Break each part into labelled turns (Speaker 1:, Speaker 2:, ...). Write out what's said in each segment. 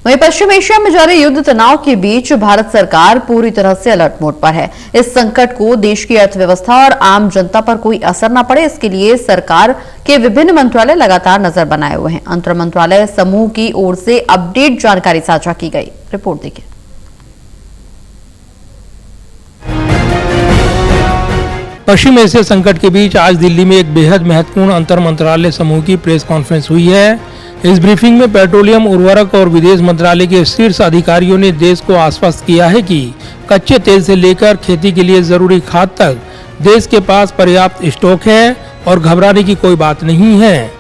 Speaker 1: वहीं पश्चिम एशिया में जारी युद्ध तनाव के बीच भारत सरकार पूरी तरह से अलर्ट मोड पर है। इस संकट को देश की अर्थव्यवस्था और आम जनता पर कोई असर न पड़े, इसके लिए सरकार के विभिन्न मंत्रालय लगातार नजर बनाए हुए हैं। अंतर मंत्रालय समूह की ओर से अपडेट जानकारी साझा की गई। रिपोर्ट देखिए।
Speaker 2: पश्चिम एशिया संकट के बीच आज दिल्ली में एक बेहद महत्वपूर्ण अंतर मंत्रालय समूह की प्रेस कॉन्फ्रेंस हुई है। इस ब्रीफिंग में पेट्रोलियम, उर्वरक और विदेश मंत्रालय के शीर्ष अधिकारियों ने देश को आश्वस्त किया है कि कच्चे तेल से लेकर खेती के लिए जरूरी खाद तक देश के पास पर्याप्त स्टॉक है और घबराने की कोई बात नहीं है।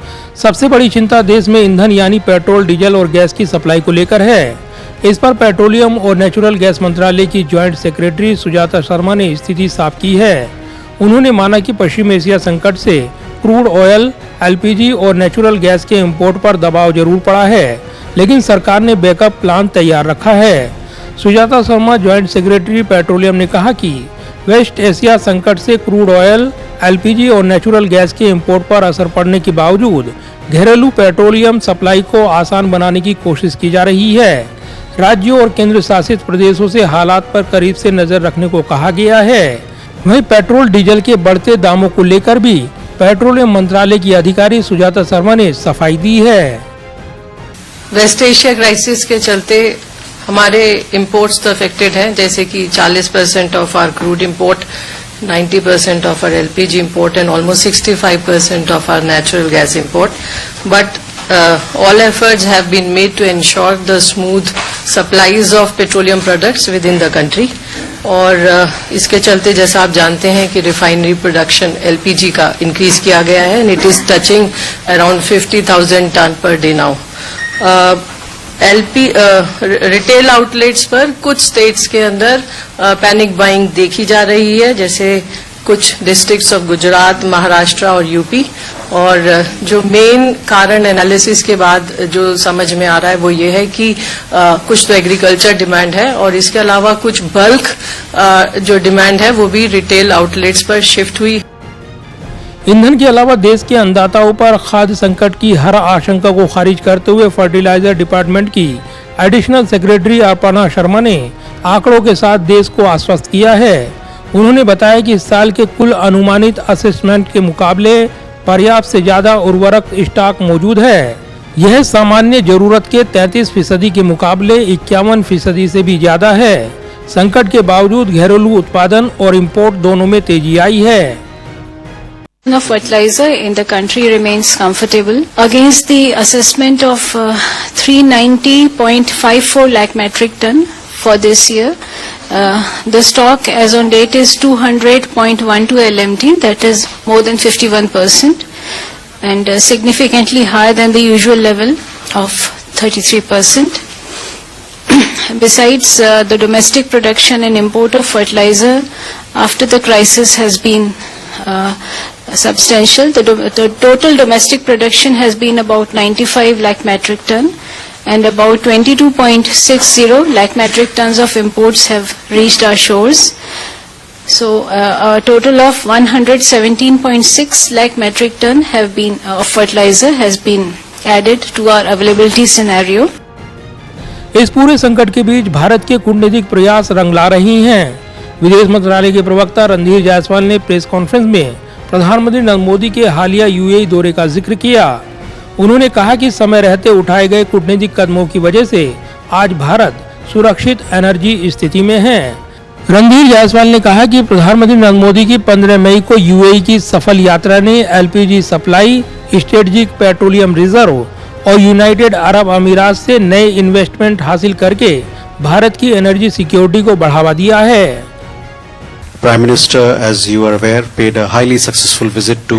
Speaker 2: सबसे बड़ी चिंता देश में ईंधन यानी पेट्रोल, डीजल और गैस की सप्लाई को लेकर है। इस पर पेट्रोलियम और नेचुरल गैस मंत्रालय की ज्वाइंट सेक्रेटरी सुजाता शर्मा ने स्थिति साफ की है। उन्होंने माना कि पश्चिम एशिया संकट से क्रूड ऑयल, एलपीजी और नेचुरल गैस के इंपोर्ट पर दबाव जरूर पड़ा है, लेकिन सरकार ने बैकअप प्लान तैयार रखा है। Sujata Sharma, joint secretary petroleum, ने कहा कि वेस्ट एशिया संकट से क्रूड ऑयल, एलपीजी और नेचुरल गैस के इंपोर्ट पर असर पड़ने के बावजूद घरेलू पेट्रोलियम सप्लाई को आसान बनाने की कोशिश की जा रही है। राज्यों और केंद्र शासित प्रदेशों से हालात पर करीब से नजर रखने को कहा गया है। वहीं पेट्रोल, डीजल के बढ़ते दामों को लेकर भी पेट्रोलियम मंत्रालय की अधिकारी सुजाता शर्मा ने सफाई दी है।
Speaker 3: वेस्ट एशिया क्राइसिस के चलते हमारे इंपोर्ट्स तो अफेक्टेड हैं, जैसे कि 40% of our crude import, 90% of our LPG import and almost 65% of our natural gas import. But all efforts have been made to ensure the smooth supplies of petroleum products within the country. और इसके चलते जैसा आप जानते हैं कि refinery production LPG का increase किया गया है and it is touching around 50,000 tonne per day now. Retail outlets पर कुछ स्टेट्स के अंदर पैनिक बाइंग देखी जा रही है, जैसे कुछ डिस्ट्रिक्ट्स ऑफ गुजरात, महाराष्ट्र और यूपी। और जो मेन कारण एनालिसिस के बाद जो समझ में आ रहा है वो ये है कि कुछ तो एग्रीकल्चर डिमांड है और इसके अलावा कुछ बल्क जो डिमांड है वो भी रिटेल आउटलेट्स पर शिफ्ट हुई।
Speaker 2: ईंधन के अलावा देश के अन्नदाताओं पर खाद्य संकट की हर आशंका को खारिज करते हुए फर्टिलाइजर डिपार्टमेंट की एडिशनल सेक्रेटरी अर्पणा शर्मा ने आंकड़ों के साथ देश को आश्वस्त किया है। उन्होंने बताया कि इस साल के कुल अनुमानित असेसमेंट के मुकाबले पर्याप्त से ज्यादा उर्वरक स्टॉक मौजूद है। यह सामान्य जरूरत के 33% के मुकाबले 51% से भी ज्यादा है। संकट के बावजूद घरेलू उत्पादन और इंपोर्ट दोनों में तेजी आई है।
Speaker 4: Of fertilizer in the country remains comfortable against the assessment of 390.54 lakh metric ton for this year. The stock as on date is 200.12 LMT, that is more than 51% and significantly higher than the usual level of 33%. Besides, the domestic production and import of fertilizer after the crisis has been substantial. The total domestic production has been about 95 lakh metric ton and about 22.60 lakh metric tons of imports have reached our shores. So a total of 117.6 lakh metric ton have been of fertilizer has been added to our availability scenario.
Speaker 2: इस पूरे संकट के बीच भारत के कूटनीतिक प्रयास रंग ला रही हैं। विदेश मंत्रालय के प्रवक्ता रणधीर जायसवाल ने प्रेस कॉन्फ्रेंस में प्रधानमंत्री नरेंद्र मोदी के हालिया यूएई दौरे का जिक्र किया। उन्होंने कहा कि समय रहते उठाए गए कूटनीतिक कदमों की वजह से आज भारत सुरक्षित एनर्जी स्थिति में है। रणधीर जायसवाल ने कहा कि प्रधानमंत्री नरेंद्र मोदी की 15 मई को यूएई की सफल यात्रा ने LPG supply, strategic petroleum reserve और यूनाइटेड अरब अमीरात से नए इन्वेस्टमेंट हासिल करके भारत की एनर्जी सिक्योरिटी को बढ़ावा दिया है।
Speaker 5: Prime Minister, as you are aware, paid a highly successful visit to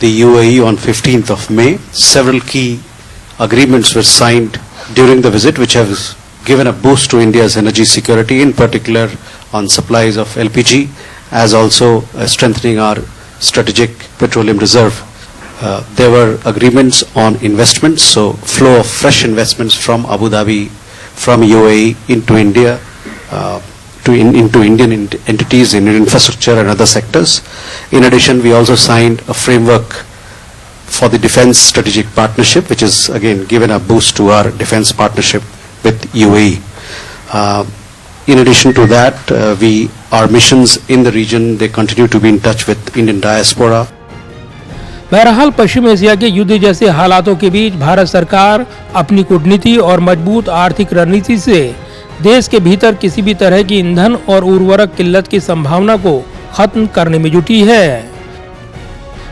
Speaker 5: the UAE on 15th of May. Several key agreements were signed during the visit, which have given a boost to India's energy security, in particular on supplies of LPG, as also strengthening our strategic petroleum reserve. There were agreements on investments, so flow of fresh investments from Abu Dhabi, from UAE into India, into Indian entities in infrastructure and other sectors. In addition, we also signed a framework for the defense strategic partnership, which is again given a boost to our defense partnership with UAE. In addition to that, our missions in the region, they continue to be in touch with Indian diaspora.
Speaker 2: बहरहाल पश्चिम Asia के युद्ध जैसे हालातों के बीच भारत सरकार अपनी कूटनीति और मजबूत आर्थिक रणनीति से देश के भीतर किसी भी तरह की ईंधन और उर्वरक किल्लत की संभावना को खत्म करने में जुटी है।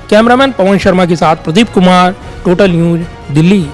Speaker 2: कैमरामैन पवन शर्मा के साथ प्रदीप कुमार, टोटल न्यूज, दिल्ली।